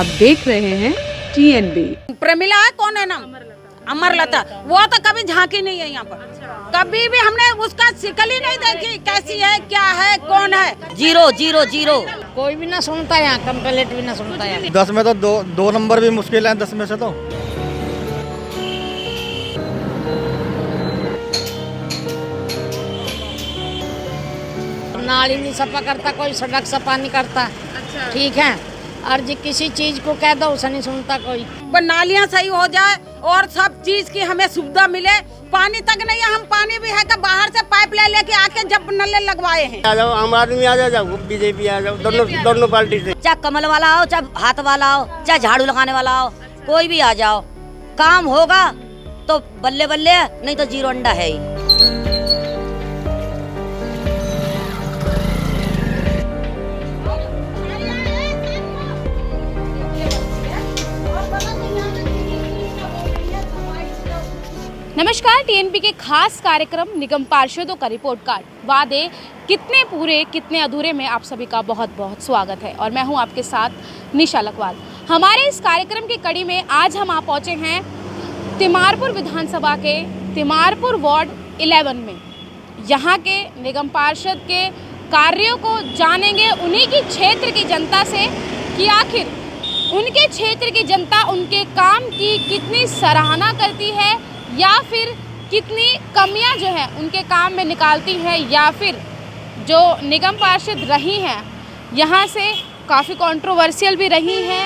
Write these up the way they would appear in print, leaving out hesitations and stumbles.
आप देख रहे हैं TNB। प्रमिला है, कौन है नाम? अमरलता। वो तो कभी झांकी नहीं है यहाँ पर। कभी भी हमने उसका शिकल ही नहीं देखी, कैसी है, क्या है, कौन है। 0-0-0 कोई भी ना सुनता है यहाँ, कंप्लेंट भी ना सुनता है। 10 में तो दो नंबर भी मुश्किल है, 10 में से तो। नाली नहीं सफा करता, कोई सड़क सफा नहीं करता। अच्छा। ठीक है, और जी किसी चीज को कह दो उसे नहीं सुनता कोई। नालियाँ सही हो जाए और सब चीज की हमें सुविधा मिले। पानी तक नहीं है, हम पानी भी है कि बाहर से पाइप ले लेके आके जब नल लगवाए हैं। आ जाओ, आम आदमी आ जाओ, बीजेपी आ जाओ, दोनों पार्टी से। चाहे कमल वाला हो, चाहे हाथ वाला हो, चाहे झाड़ू लगाने वाला हो, कोई भी आ जाओ, काम होगा तो बल्ले बल्ले, नहीं तो 0 अंडा है ही। नमस्कार, टीएनपी के खास कार्यक्रम निगम पार्षदों का रिपोर्ट कार्ड, वादे कितने पूरे कितने अधूरे में आप सभी का बहुत बहुत स्वागत है। और मैं हूं आपके साथ निशा लकवाल। हमारे इस कार्यक्रम की कड़ी में आज हम आ पहुंचे हैं तिमारपुर विधानसभा के तिमारपुर वार्ड 11 में। यहां के निगम पार्षद के कार्यों को जानेंगे उन्हीं की क्षेत्र की जनता से कि आखिर उनके क्षेत्र की जनता उनके काम की कितनी सराहना करती है या फिर कितनी कमियां जो है उनके काम में निकालती है, या फिर जो निगम पार्षद रही हैं यहाँ से काफ़ी कंट्रोवर्शियल भी रही हैं।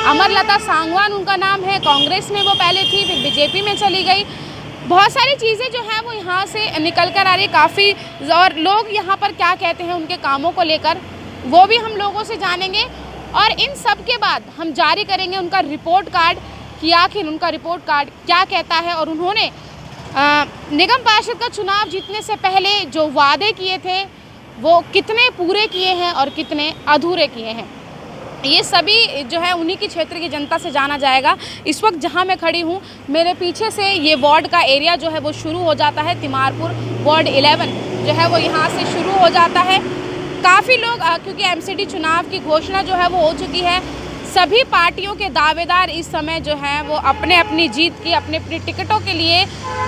अमरलता सांगवान उनका नाम है, कांग्रेस में वो पहले थी, फिर बीजेपी में चली गई। बहुत सारी चीज़ें जो हैं वो यहाँ से निकल कर आ रही काफ़ी, और लोग यहाँ पर क्या कहते हैं उनके कामों को लेकर वो भी हम लोगों से जानेंगे। और इन सब के बाद हम जारी करेंगे उनका रिपोर्ट कार्ड कि आखिर उनका रिपोर्ट कार्ड क्या कहता है और उन्होंने निगम पार्षद का चुनाव जीतने से पहले जो वादे किए थे वो कितने पूरे किए हैं और कितने अधूरे किए हैं। ये सभी जो है उन्हीं की क्षेत्र की जनता से जाना जाएगा। इस वक्त जहां मैं खड़ी हूं, मेरे पीछे से ये वार्ड का एरिया जो है वो शुरू हो जाता है। तिमारपुर वार्ड 11 जो है वो यहाँ से शुरू हो जाता है। काफ़ी लोग, क्योंकि एमसीडी चुनाव की घोषणा जो है वो हो चुकी है, सभी पार्टियों के दावेदार इस समय जो हैं वो अपने अपनी जीत की, अपने अपनी टिकटों के लिए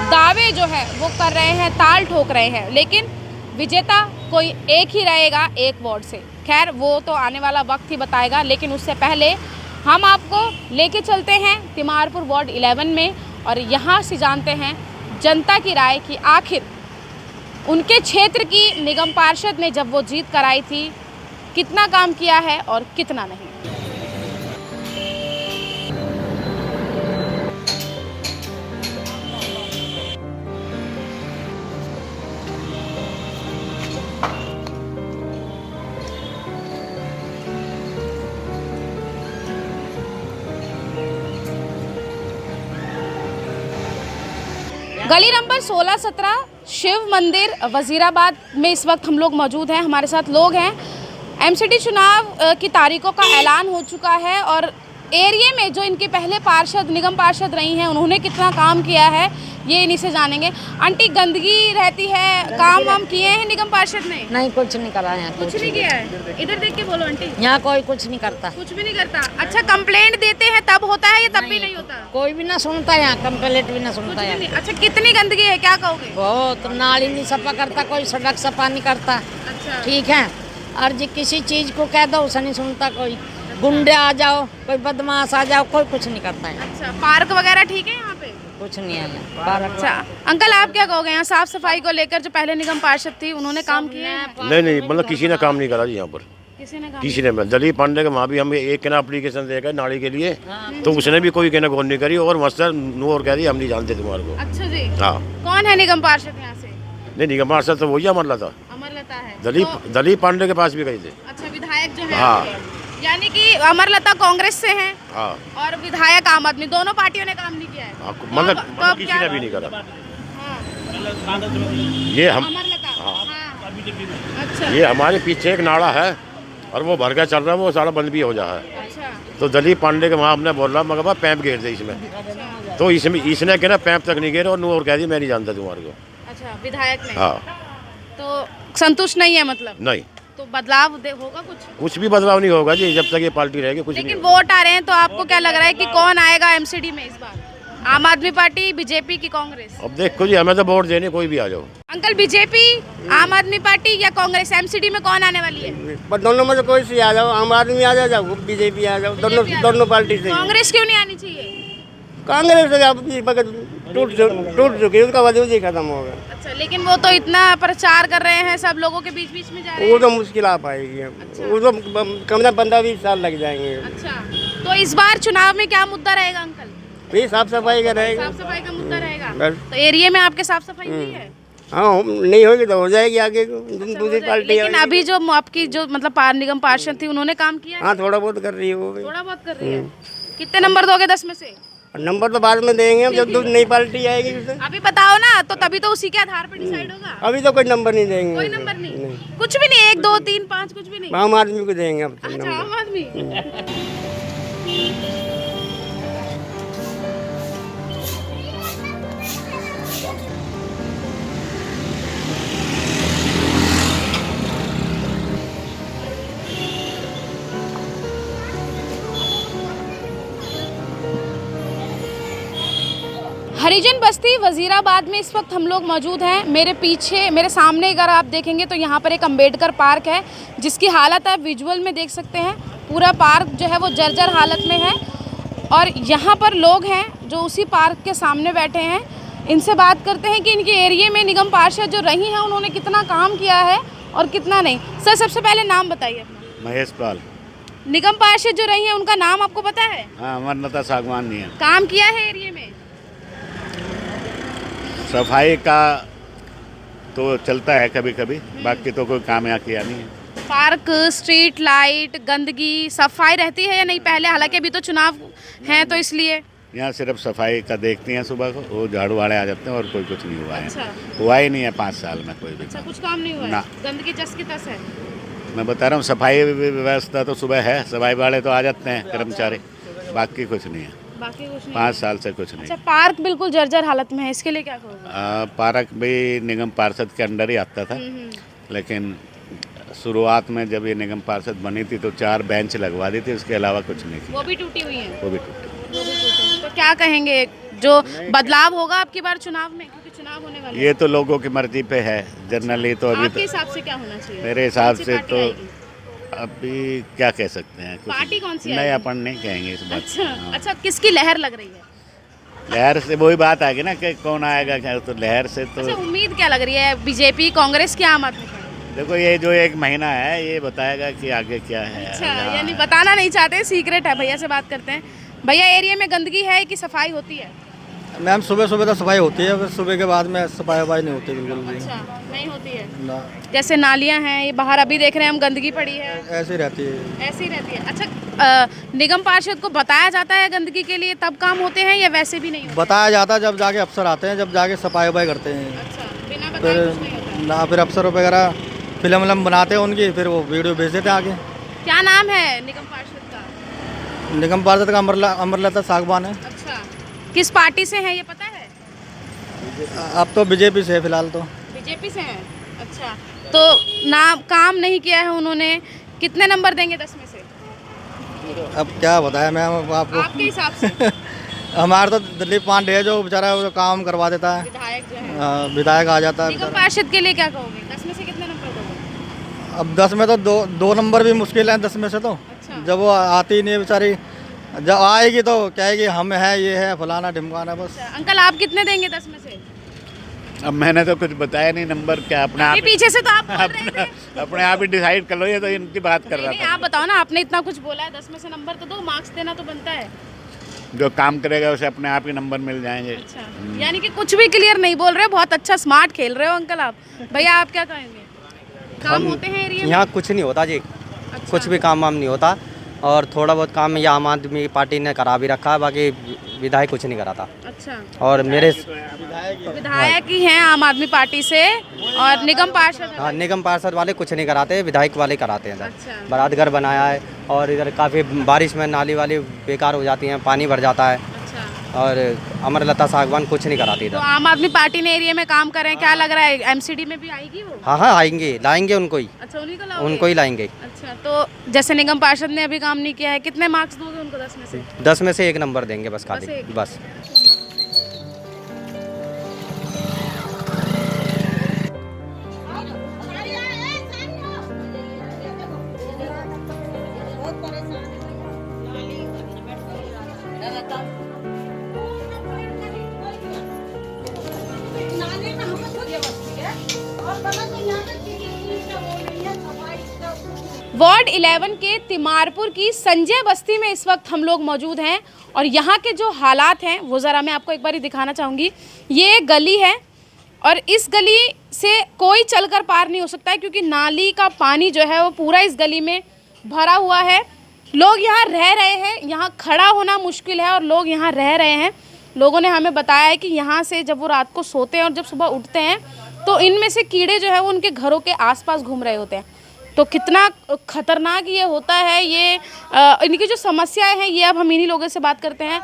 दावे जो है वो कर रहे हैं, ताल ठोक रहे हैं, लेकिन विजेता कोई एक ही रहेगा एक वार्ड से। खैर वो तो आने वाला वक्त ही बताएगा, लेकिन उससे पहले हम आपको लेके चलते हैं तिमारपुर वार्ड 11 में और यहाँ से जानते हैं जनता की राय कि आखिर उनके क्षेत्र की निगम पार्षद ने जब वो जीत कराई थी कितना काम किया है और कितना नहीं। गली नंबर 16-17 शिव मंदिर वजीराबाद में इस वक्त हम लोग मौजूद हैं। हमारे साथ लोग हैं। एमसीडी चुनाव की तारीखों का ऐलान हो चुका है और एरिया में जो इनके पहले पार्षद निगम पार्षद रही हैं उन्होंने कितना काम किया है ये इन्हीं से जानेंगे। आंटी, गंदगी रहती है, काम वाम किए हैं निगम पार्षद ने? नहीं, कुछ नहीं करा है। कुछ नहीं किया है। इधर देख के बोलो आंटी। यहाँ कोई कुछ नहीं करता। कुछ भी नहीं करता। अच्छा, कंप्लेंट देते हैं तब होता है या तब भी नहीं होता? कोई भी ना सुनता है यहाँ, कंप्लेंट भी ना सुनता है। अच्छा, कितनी गंदगी है, क्या कहोगे? बहुत, नाली नहीं सफा करता, कोई सड़क सफा नहीं करता। अच्छा। ठीक है, और जी किसी चीज को कह दो उसे नहीं सुनता कोई। गुंडे आ जाओ, कोई बदमाश आ जाओ, कोई कुछ नहीं करता है। अच्छा, पार्क वगैरह ठीक है यहाँ पे? कुछ नहीं है यहाँ। अच्छा अंकल, आप क्या कहोगे यहाँ साफ सफाई को लेकर? जो पहले निगम पार्षद थी उन्होंने काम किया है? नहीं, मतलब किसी ने काम नहीं करा जी यहाँ पर। किसी ने दलीप पांडे के वहाँ भी हम एक कहना एप्लीकेशन देकर नाली के लिए, तो उसने भी कोई कहना गौर नहीं करी और मस्तर नो और कह दी हम नहीं जानते तुम्हारे को। अच्छा जी। हाँ। कौन है निगम पार्षद यहाँ से? नहीं, निगम पार्षद तो वही अमरलता है। दलीप पांडे के पास भी गई थे। अच्छा, विधायक जो है। हाँ, यानी कि अमरलता कांग्रेस से हैं। हाँ। और विधायक आम आदमी, दोनों पार्टियों ने काम नहीं किया है। मतलब किसी ने भी नहीं करा। ये हम अच्छा, ये हमारे पीछे एक नाला है और वो भर के चल रहा है, वो सारा बंद भी हो जाए है। अच्छा। तो दलीप पांडे के वहाँ हमने बोल रहा मगर पैंप घेर दे इसमें, तो इसमें इसने कहना पैंप तक नहीं घेरे और नो और कह दी मैं नहीं जानता तुम्हारे को। अच्छा, विधायक ने। हाँ। तो संतुष्ट नहीं है मतलब? नहीं। तो बदलाव होगा कुछ भी बदलाव नहीं होगा जी जब तक ये पार्टी रहेगी, कुछ नहीं लेकिन होगा। वोट आ रहे हैं तो आपको क्या लग रहा है कि कौन आएगा एमसीडी में इस बार? आम आदमी पार्टी, बीजेपी की कांग्रेस? अब देखो जी, हमें तो वोट देने कोई भी आ जाओ। अंकल, बीजेपी, आम आदमी पार्टी या कांग्रेस, एमसीडी में कौन आने वाली है? पर दोनों में से कोई सी आ जाओ, आम आदमी आ जाओ, बीजेपी आ जाओ, दोनों पार्टी से। कांग्रेस क्यों नहीं आनी चाहिए? कांग्रेस से अब टूट चुकी, उसका वजूद ही खत्म हो गया। अच्छा, लेकिन वो तो इतना प्रचार कर रहे हैं, सब लोगों के बीच बीच में जा रहे वो हैं। तो मुश्किल आ पाएगी, वो तो कम से 15-20 साल लग जाएंगे। अच्छा, तो इस बार चुनाव में क्या मुद्दा रहेगा अंकल? ये साफ सफाई का रहेगा। साफ सफाई का मुद्दा रहेगा। बस। तो एरिया में आपके साफ सफाई हुई है? हाँ, नहीं होगी तो हो जाएगी आगे, दूसरी पार्टी। लेकिन अभी जो आपकी जो मतलब निगम पार्षद थी, उन्होंने काम किया है? हाँ, थोड़ा बहुत कर रही है वो भी। थोड़ा बहुत कर रही है। कितने नंबर दोगे 10 में से? नंबर तो बाद में देंगे हम, जब नई पार्टी आएगी उसे। अभी बताओ ना, तो तभी तो उसी के आधार पर डिसाइड होगा। अभी तो कोई नंबर नहीं देंगे। कोई नंबर नहीं, कुछ भी नहीं, 1 2 3 5 कुछ भी नहीं। आम आदमी को देंगे अब तो अच्छा, नंबर। आम आदमी। हरिजन बस्ती वजीराबाद में इस वक्त हम लोग मौजूद हैं। मेरे पीछे, मेरे सामने अगर आप देखेंगे तो यहाँ पर एक अंबेडकर पार्क है, जिसकी हालत आप विजुअल में देख सकते हैं। पूरा पार्क जो है वो जर्जर हालत में है और यहाँ पर लोग हैं जो उसी पार्क के सामने बैठे हैं। इनसे बात करते हैं कि इनके एरिया में निगम पार्षद जो रही हैं उन्होंने कितना काम किया है और कितना नहीं। सर, सबसे पहले नाम बताइए अपना। महेश पाल। निगम पार्षद जो रही हैं उनका नाम आपको पता है? हाँ, अमरनाथा सागवान नहीं है। काम किया है एरिया में? सफाई का तो चलता है कभी कभी, बाकी तो कोई काम यहाँ किया नहीं है। पार्क, स्ट्रीट लाइट, गंदगी, सफाई रहती है या नहीं पहले? हालांकि अभी तो चुनाव हैं तो इसलिए। यहाँ सिर्फ सफाई का देखते हैं सुबह को, वो झाड़ू वाले आ जाते हैं और कोई कुछ नहीं हुआ है। अच्छा। हुआ ही नहीं है 5 साल में कोई भी। अच्छा, कुछ काम नहीं हुआ है? ना। गंदगी जस की तस है। मैं बता रहा हूँ, सफाई व्यवस्था तो सुबह है, सफाई वाले तो आ जाते हैं कर्मचारी, बाकी कुछ नहीं है। बाकी कुछ नहीं। 5 साल से कुछ नहीं। अच्छा, पार्क बिल्कुल जर्जर हालत में है, इसके लिए क्या कहोगे? पार्क भी निगम पार्षद के अंडर ही आता था, लेकिन शुरुआत में जब ये निगम पार्षद बनी थी तो 4 बेंच लगवा दी थी, उसके अलावा कुछ नहीं किया। वो भी टूटी हुई है। वो भी टूटी। तो क्या कहेंगे, जो बदलाव होगा आपकी बार चुनाव में, क्योंकि चुनाव होने वाले हैं। ये तो लोगों की मर्जी पे है, जनरली तो अभी आपके हिसाब से क्या होना चाहिए? मेरे हिसाब कौन सी से पार्टी तो आएगी? अभी क्या कह सकते हैं, पार्टी कौन सी नहीं, आएगी? अपन नहीं कहेंगे इस बात। अच्छा, हाँ। अच्छा, किसकी लहर लग रही है? लहर से वही बात आ गई ना कि कौन आएगा क्या, तो लहर से तो अच्छा, उम्मीद क्या लग रही है? बीजेपी, कांग्रेस की, आम आदमी पार्टी? देखो, ये जो 1 महीना है ये बताएगा कि आगे क्या है। अच्छा, हाँ। यानी बताना नहीं चाहते, सीक्रेट है। भैया से बात करते हैं। भैया, एरिया में गंदगी है कि सफाई होती है? मैम सुबह सुबह तो सफाई होती है, फिर सुबह के बाद में सफाई वफाई नहीं होती बिल्कुल भी। अच्छा, नहीं होती है। ना, जैसे नालियां हैं, ये बाहर अभी देख रहे हैं हम, गंदगी पड़ी है, ऐसे ही रहती है। ऐसी रहती है। अच्छा, निगम पार्षद को बताया जाता है गंदगी के लिए तब काम होते हैं या वैसे भी नहीं होते? बताया जाता है जब जाके अफसर आते हैं, जब जाके सफाई वफाई करते हैं। अच्छा, बिना बताए फिर कुछ नहीं होता। ना, फिर अफसर वगैरह फिल्म विलम बनाते हैं उनकी, फिर वो वीडियो भेज देते हैं आगे। क्या नाम है निगम पार्षद का? निगम पार्षद का अमरनाथा सागवान है। अच्छा, किस पार्टी से है ये पता है? अब तो बीजेपी से है फिलहाल तो। बीजेपी से हैं। अच्छा, तो नाम काम नहीं किया है उन्होंने, कितने नंबर देंगे 10 में से? अब क्या बताया मैम आपको, आपके हिसाब से? हमारा तो दिलीप पांडे है जो बेचारा वो काम करवा देता है। विधायक जो है। विधायक आ जाता है निगम बेचारा। पार्षद के लिए क्या कहोगे? 10 में से कितने नंबर दोगे? अब 10 में तो दो नंबर भी मुश्किल है 10 में से तो। अच्छा। जब वो आती ही नहीं है बेचारी, जब आएगी तो कहेगी हम है, ये है, फलाना ढिमकाना बस। अंकल, आप कितने देंगे 10 में से? अब मैंने तो कुछ बताया नहीं, नंबर क्या अपने आप ये पीछे से तो आप बोल रहे थे। अपने आप ही डिसाइड कर लो, ये तो इनकी बात कर नहीं, रहा नहीं, था। आप बताओ ना, आपने इतना कुछ बोला है, 10 में से नंबर तो दो, मार्क्स देना तो बनता है। जो काम करेगा उसे अपने आप ही नंबर मिल जाएंगे। अच्छा, यानी कि कुछ भी क्लियर नहीं बोल रहे हो, बहुत अच्छा स्मार्ट खेल रहे हो अंकल आप। भैया, आप क्या कहेंगे? काम होते हैं एरिया में? यहाँ कुछ नहीं होता जी। अच्छा। कुछ भी काम वाम नहीं होता, और थोड़ा बहुत काम ये आम आदमी पार्टी ने करा भी रखा है, बाकी विधायक कुछ नहीं कराता। अच्छा, और मेरे विधायक ही हैं आम आदमी पार्टी से और निगम पार्षद? हाँ, निगम पार्षद वाले कुछ नहीं कराते, विधायक वाले कराते हैं। अच्छा। इधर बारात घर बनाया है और इधर काफ़ी बारिश में नाली वाली बेकार हो जाती हैं, पानी भर जाता है। अच्छा, और अमरलता सागवान कुछ नहीं कराती तो इधर। आम आदमी पार्टी ने एरिया में काम कर रहे हैं, क्या लग रहा है एमसीडी में भी आएगी वो? हाँ हाँ आएंगे, लाएंगे उनको ही, अच्छा, उन्हीं को लाओगे? उनको ही लाएंगे। अच्छा, तो जैसे निगम पार्षद ने अभी काम नहीं किया है, कितने मार्क्स दोगे उनको 10 में से? 10 में से 1 नंबर देंगे बस, बस खाली एक? बस। वार्ड 11 के तिमारपुर की संजय बस्ती में इस वक्त हम लोग मौजूद हैं और यहाँ के जो हालात हैं वो ज़रा मैं आपको एक बार दिखाना चाहूँगी। ये गली है और इस गली से कोई चलकर पार नहीं हो सकता है क्योंकि नाली का पानी जो है वो पूरा इस गली में भरा हुआ है। लोग यहाँ रह रहे हैं, यहाँ खड़ा होना मुश्किल है और लोग यहाँ रह रहे हैं। लोगों ने हमें बताया है कि यहाँ से जब वो रात को सोते हैं और जब सुबह उठते हैं तो इनमें से कीड़े जो है वो उनके घरों के आसपास घूम रहे होते हैं। तो कितना खतरनाक ये होता है, ये इनकी जो समस्याएं हैं ये अब हम इन्हीं लोगों से बात करते हैं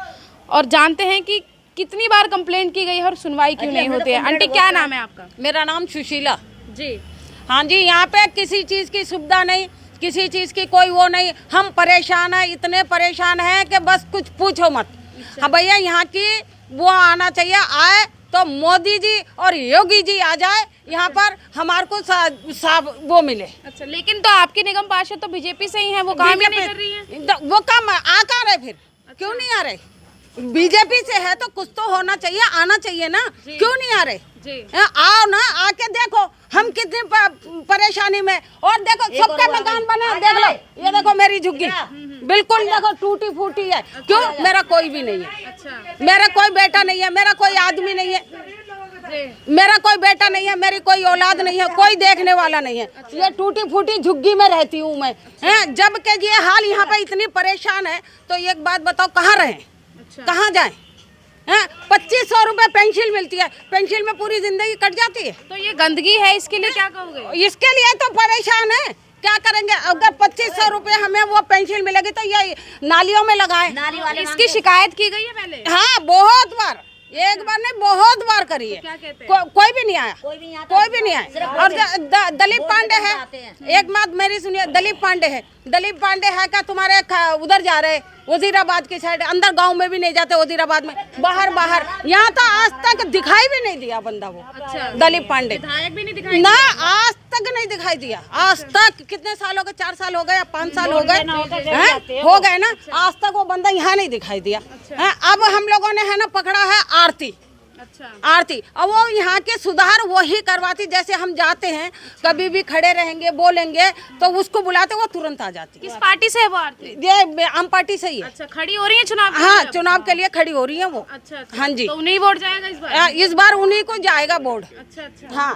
और जानते हैं कि कितनी बार कंप्लेंट की गई है और सुनवाई क्यों नहीं होती है। आंटी क्या नाम है आपका? मेरा नाम सुशीला जी। हाँ जी, यहाँ पे किसी चीज़ की सुविधा नहीं, किसी चीज़ की कोई वो नहीं। हम परेशान हैं, इतने परेशान हैं कि बस कुछ पूछो मत। हाँ भैया, यहाँ की वो आना चाहिए, आए तो मोदी जी और योगी जी आ जाए यहाँ पर, हमारे को वो मिले। अच्छा, लेकिन तो आपके निगम पार्षद तो बीजेपी से ही हैं, वो काम ही नहीं कर रही है। वो काम आ कहाँ रहे फिर? क्यों नहीं आ रहे? बीजेपी से है तो कुछ तो होना चाहिए, आना चाहिए ना। क्यों नहीं आ रहे? आओ ना, आके देखो हम कितनी परेशानी में। और देखो सबका मकान बना, देख लो, ये देखो मेरी झुग्गी बिल्कुल देखो टूटी फूटी है। क्यों? मेरा कोई भी नहीं है। अच्छा, मेरा कोई बेटा नहीं है, मेरा कोई आदमी नहीं है, मेरा कोई बेटा नहीं है, मेरी कोई औलाद नहीं है, कोई देखने वाला नहीं है। ये टूटी फूटी झुग्गी में रहती हूँ मैं। जब के ये हाल यहाँ पे इतनी परेशान है तो एक बात बताओ, कहाँ रहें? कहाँ जाएं? 2500 रुपए पेंशन मिलती है, पेंशन में पूरी जिंदगी कट जाती है। तो ये गंदगी है, इसके लिए क्या कहोगे? इसके लिए तो परेशान है, क्या करेंगे? अगर 2500 रुपए हमें वो पेंशन मिलेगी तो ये नालियों में लगाएं। इसकी शिकायत की गई है पहले? हाँ, बहुत बार, एक बार नहीं बहुत बार करी है। क्या कहते हैं? कोई भी नहीं आया, कोई भी नहीं आया। और दलीप पांडे है, एक बात मेरी सुनिए, दलीप पांडे है, दलीप पांडे है क्या तुम्हारे उधर जा रहे वजीराबाद की साइड, अंदर गांव में भी नहीं जाते वजीराबाद में, बाहर बाहर। यहाँ तो आज तक दिखाई भी नहीं दिया बंदा वो। अच्छा, दलीप पांडे विधायक भी नहीं दिखाई ना, आज तक नहीं दिखाई दिया। आज तक कितने साल हो गए? 4 साल हो गए या 5 साल हो गए, हो गए ना। आज तक वो बंदा यहाँ नहीं दिखाई दिया। अब हम लोगों ने है ना पकड़ा है आरती। अच्छा, आरती, और वो यहाँ के सुधार वो ही करवाती। जैसे हम जाते हैं कभी भी खड़े रहेंगे, बोलेंगे तो उसको बुलाते, वो तुरंत आ जाती। किस पार्टी से है वो आरती? ये आम पार्टी से ही है। अच्छा, खड़ी हो रही है चुनाव? हाँ, चुनाव के लिए खड़ी हो रही है वो। अच्छा, हाँ जी। तो उन्हीं वोट जाएगा इस बार? इस बार उन्हीं को जाएगा वोट। अच्छा अच्छा, हाँ,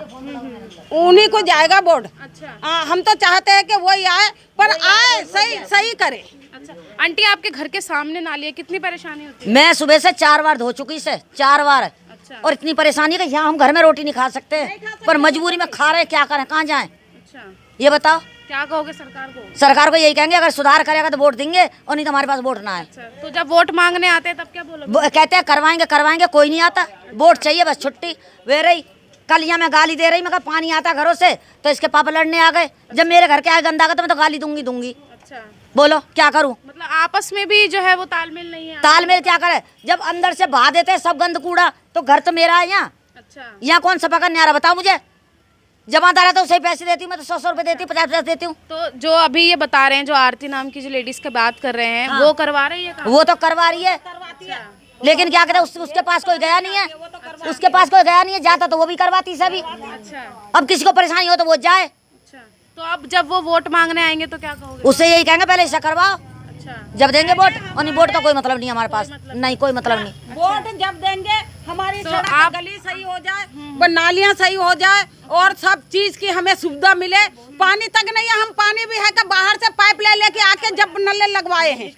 उन्हीं को जाएगा वोट। अच्छा, हम तो चाहते हैं कि वही आए, पर आए सही करे। अच्छा, आंटी आपके घर के सामने नाली है, कितनी परेशानी होती है? मैं सुबह से 4 बार धो चुकी से, 4 बार। अच्छा, और इतनी परेशानी है कि यहाँ हम घर में रोटी नहीं खा सकते, पर मजबूरी में खा रहे, क्या करें, कहाँ जाएं? अच्छा, ये बताओ। क्या कहोगे सरकार को? सरकार को यही कहेंगे, अगर सुधार करेगा तो वोट देंगे और नहीं तो हमारे पास वोट ना है। अच्छा, तो जब वोट मांगने आते हैं तब क्या बोलोगे? कहते हैं करवाएंगे करवाएंगे, कोई नहीं आता। वोट चाहिए बस, छुट्टी वे रही। कल यहाँ मैं गाली दे रही, मैं कहा पानी आता घरों से तो इसके पापा लड़ने आ गए। जब मेरे घर के आए गंदा का तो मैं तो गाली दूंगी। अच्छा, बोलो क्या करूं? मतलब आपस में भी जो है वो तालमेल नहीं है? तालमेल क्या करे, जब अंदर से बहा देते हैं सब गंद कूड़ा, तो घर तो मेरा है यहाँ। अच्छा, यहाँ कौन सफा करने आ रहा बताओ मुझे? जमादार है तो उसे पैसे देती हूँ, मैं तो 100 रुपए देती हूँ, 50 देती हूँ। तो जो अभी ये बता रहे हैं, जो आरती नाम की जो लेडीज की बात कर रहे हैं, वो करवा रही है काम? वो तो करवा रही है, लेकिन क्या कहते हैं उसके पास कोई गया नहीं है, उसके पास कोई गया नहीं है। जाता तो वो भी करवाती सभी। अच्छा, अब किसी को परेशानी हो तो वो जाए। अच्छा, तो अब जब वो वोट मांगने आएंगे तो क्या कहोगे? उससे यही कहेंगे पहले ऐसा करवाओ, अच्छा, जब देंगे वोट। और नहीं वोट का कोई मतलब नहीं हमारे पास, नहीं कोई मतलब नहीं। वोट जब देंगे, हमारी तो सड़क आप- गली सही हो जाए, नालियाँ सही हो जाए और सब चीज की हमें सुविधा मिले। पानी तक नहीं है, हम पानी भी है कि बाहर से पाइप लेके आके जब नल लगवाए हैं,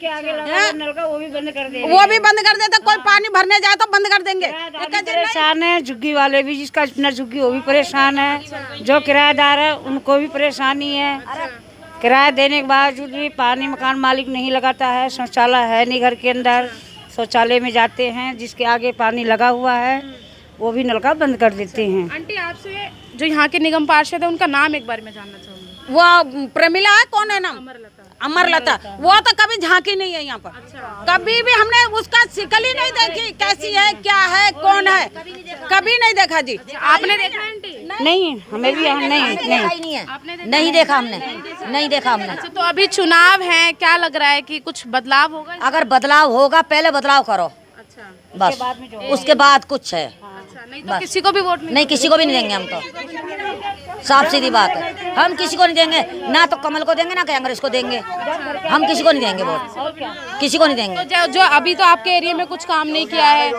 वो भी बंद कर दे, वो भी बंद कर देते। कोई पानी भरने जाए तो बंद कर देंगे। परेशान है झुग्गी वाले भी, जिसका अपना झुग्गी वो भी परेशान है, जो किराएदार है उनको भी परेशानी है। किराया देने के बावजूद भी पानी मकान मालिक नहीं लगाता है, शौचालय है नहीं घर के अंदर, शौचालय में जाते हैं, जिसके आगे पानी लगा हुआ है वो भी नलका बंद कर देते हैं। आंटी आपसे जो यहाँ के निगम पार्षद है उनका नाम एक बार मैं जानना चाहूँगी। वो प्रमिला है, कौन है नाम? अमरलता। वो तो कभी झांकी नहीं है यहाँ पर। कभी भी हमने उसका शिकल ही नहीं देखी, कैसी है, क्या है, कौन है, कभी नहीं देखा जी। आपने देखा है आंटी? नहीं, हमें भी यहाँ नहीं नहीं देखा हमने, नहीं देखा हमने। अच्छा, तो अभी चुनाव है, क्या लग रहा है कि कुछ बदलाव होगा? अगर बदलाव होगा पहले बदलाव करो, अच्छा, बस उसके बाद कुछ है। अच्छा, नहीं तो किसी को भी वोट नहीं, किसी को भी नहीं देंगे हम तो, साफ सीधी बात है। हम किसी को नहीं देंगे, ना तो कमल को देंगे ना कांग्रेस को देंगे। हम किसी को नहीं देंगे वोट, किसी को नहीं देंगे। तो जो अभी तो आपके एरिया में कुछ काम नहीं किया है,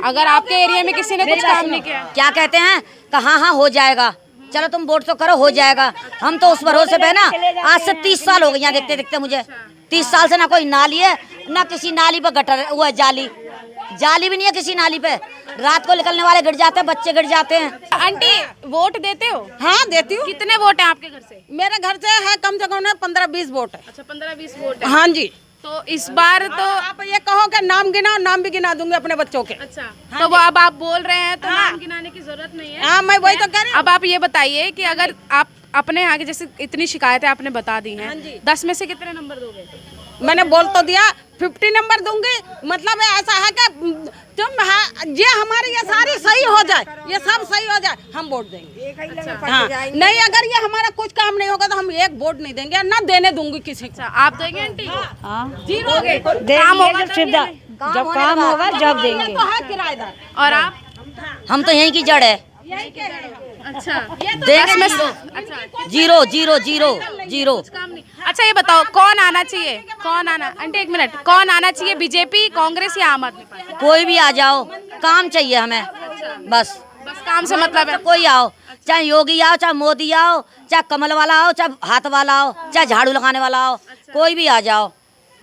अगर आपके एरिया में किसी ने कुछ काम नहीं किया, क्या कहते हैं कि हाँ हो जाएगा, चलो तुम वोट तो करो, हो जाएगा। हम तो उस भरोसे पे ना, आज से 30 साल हो गए यहाँ देखते देखते मुझे। 30 साल से ना कोई नाली है, ना किसी नाली पे गटर हुआ, जाली भी नहीं है किसी नाली पे। रात को निकलने वाले गिर जाते हैं, बच्चे गिर जाते हैं। आंटी वोट देते हो? हाँ देती हूँ। कितने वोट है आपके घर से? मेरे घर से है कम से कम 15-20 वोट है। अच्छा, 15-20 वोट है। हाँ जी। तो इस बार तो आप ये कहो कि नाम गिनाओ, नाम भी गिना दूंगी अपने बच्चों के। अच्छा, तो वो अब आप बोल रहे हैं तो नाम गिनाने की जरूरत नहीं है। हाँ, मैं वही तो कह रही हूँ। अब आप ये बताइए कि अगर आप अपने यहाँ की जैसे इतनी शिकायतें आपने बता दी हैं, 10 में से कितने नंबर दोगे? मैंने बोल तो दिया 50 नंबर दूंगी। मतलब ऐसा है कि ये हमारी ये सारी सही हो जाए, ये सब सही हो जाए, हम वोट देंगे। हाँ, नहीं अगर ये हमारा कुछ काम नहीं होगा तो हम एक वोट नहीं देंगे, ना देने दूंगी किसी को। आप देंगे आंटी? जीरो जब काम होगा जब देंगे। तो है किराएदार। और आप? हम तो यहीं की जड़ है। अच्छा, देश में जीरो जीरो जीरो जीरो। काम नहीं। अच्छा ये बताओ कौन आना चाहिए, कौन आना, आंटी एक मिनट, कौन आना चाहिए, बीजेपी, कांग्रेस या आम आदमी पार्टी? कोई भी आ जाओ, काम चाहिए हमें, बस काम से मतलब है। कोई आओ, चाहे योगी आओ, चाहे मोदी आओ, चाहे कमल वाला आओ, चाहे हाथ वाला आओ, चाहे झाड़ू लगाने वाला आओ, कोई भी आ जाओ,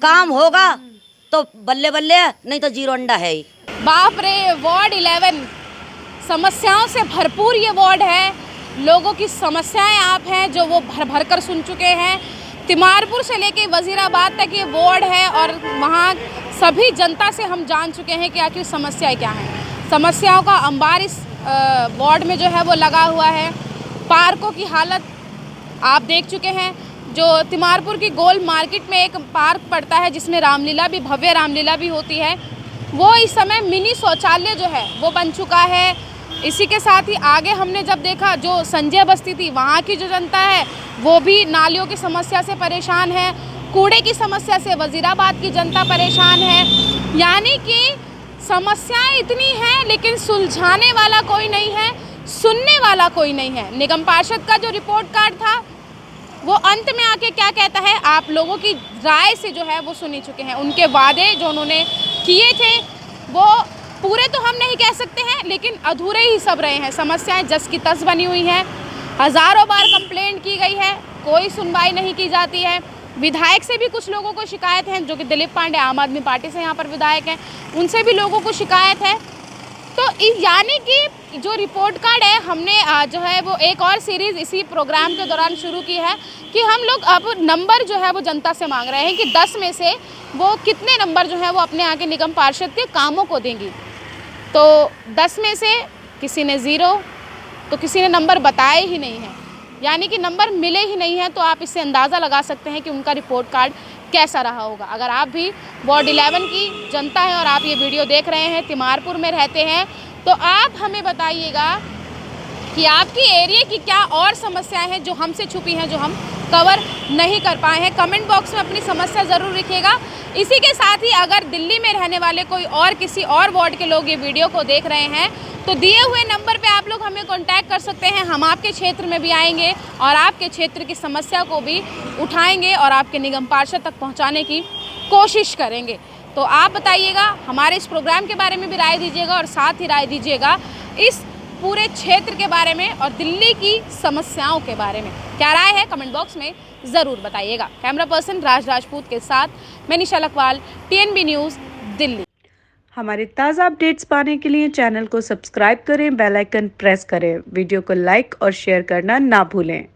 काम होगा तो बल्ले बल्ले, नहीं तो जीरो अंडा है ही। बाप रे, वार्ड 11 समस्याओं से भरपूर ये वार्ड है। लोगों की समस्याएं आप हैं जो वो भर भर कर सुन चुके हैं। तिमारपुर से लेके वजीराबाद तक ये वार्ड है और वहाँ सभी जनता से हम जान चुके हैं कि आखिर समस्याएं क्या हैं। समस्याओं का अंबार इस वार्ड में जो है वो लगा हुआ है। पार्कों की हालत आप देख चुके हैं। जो तिमारपुर की गोल मार्केट में एक पार्क पड़ता है जिसमें रामलीला भी, भव्य रामलीला भी होती है, वो इस समय मिनी शौचालय जो है वो बन चुका है। इसी के साथ ही आगे हमने जब देखा जो संजय बस्ती थी, वहाँ की जो जनता है वो भी नालियों की समस्या से परेशान है, कूड़े की समस्या से वजीराबाद की जनता परेशान है। यानी कि समस्याएं इतनी हैं लेकिन सुलझाने वाला कोई नहीं है, सुनने वाला कोई नहीं है। निगम पार्षद का जो रिपोर्ट कार्ड था वो अंत में आके क्या कहता है, आप लोगों की राय से जो है वो सुनी चुके हैं। उनके वादे जो उन्होंने किए थे वो पूरे तो हम नहीं कह सकते हैं लेकिन अधूरे ही सब रहे हैं। समस्याएं जस की तस बनी हुई हैं, हज़ारों बार कंप्लेंट की गई है, कोई सुनवाई नहीं की जाती है। विधायक से भी कुछ लोगों को शिकायत है, जो कि दिलीप पांडे आम आदमी पार्टी से यहाँ पर विधायक हैं, उनसे भी लोगों को शिकायत है। तो यानी कि जो रिपोर्ट कार्ड है, हमने जो है वो एक और सीरीज़ इसी प्रोग्राम के दौरान शुरू की है कि हम लोग अब नंबर जो है वो जनता से मांग रहे हैं कि 10 में से वो कितने नंबर जो है वो अपने यहाँ के निगम पार्षद के कामों को देंगी। तो 10 में से किसी ने 0 तो किसी ने नंबर बताए ही नहीं है, यानी कि नंबर मिले ही नहीं है। तो आप इससे अंदाज़ा लगा सकते हैं कि उनका रिपोर्ट कार्ड कैसा रहा होगा। अगर आप भी वार्ड 11 की जनता हैं और आप ये वीडियो देख रहे हैं, तिमारपुर में रहते हैं, तो आप हमें बताइएगा कि आपकी एरिया की क्या और समस्याएं हैं जो हमसे छुपी हैं, जो हम कवर नहीं कर पाए हैं। कमेंट बॉक्स में अपनी समस्या ज़रूर लिखिएगा। इसी के साथ ही अगर दिल्ली में रहने वाले कोई और किसी और वार्ड के लोग ये वीडियो को देख रहे हैं तो दिए हुए नंबर पे आप लोग हमें कांटेक्ट कर सकते हैं। हम आपके क्षेत्र में भी आएंगे और आपके क्षेत्र की समस्या को भी उठाएंगे और आपके निगम पार्षद तक पहुंचाने की कोशिश करेंगे। तो आप बताइएगा, हमारे इस प्रोग्राम के बारे में भी राय दीजिएगा और साथ ही राय दीजिएगा इस पूरे क्षेत्र के बारे में और दिल्ली की समस्याओं के बारे में। क्या राय है कमेंट बॉक्स में ज़रूर बताइएगा। कैमरा पर्सन राज राजपूत के साथ मैं निशा लखवाल, TNB न्यूज़, दिल्ली। हमारे ताज़ा अपडेट्स पाने के लिए चैनल को सब्सक्राइब करें, बेल आइकन प्रेस करें, वीडियो को लाइक और शेयर करना ना भूलें।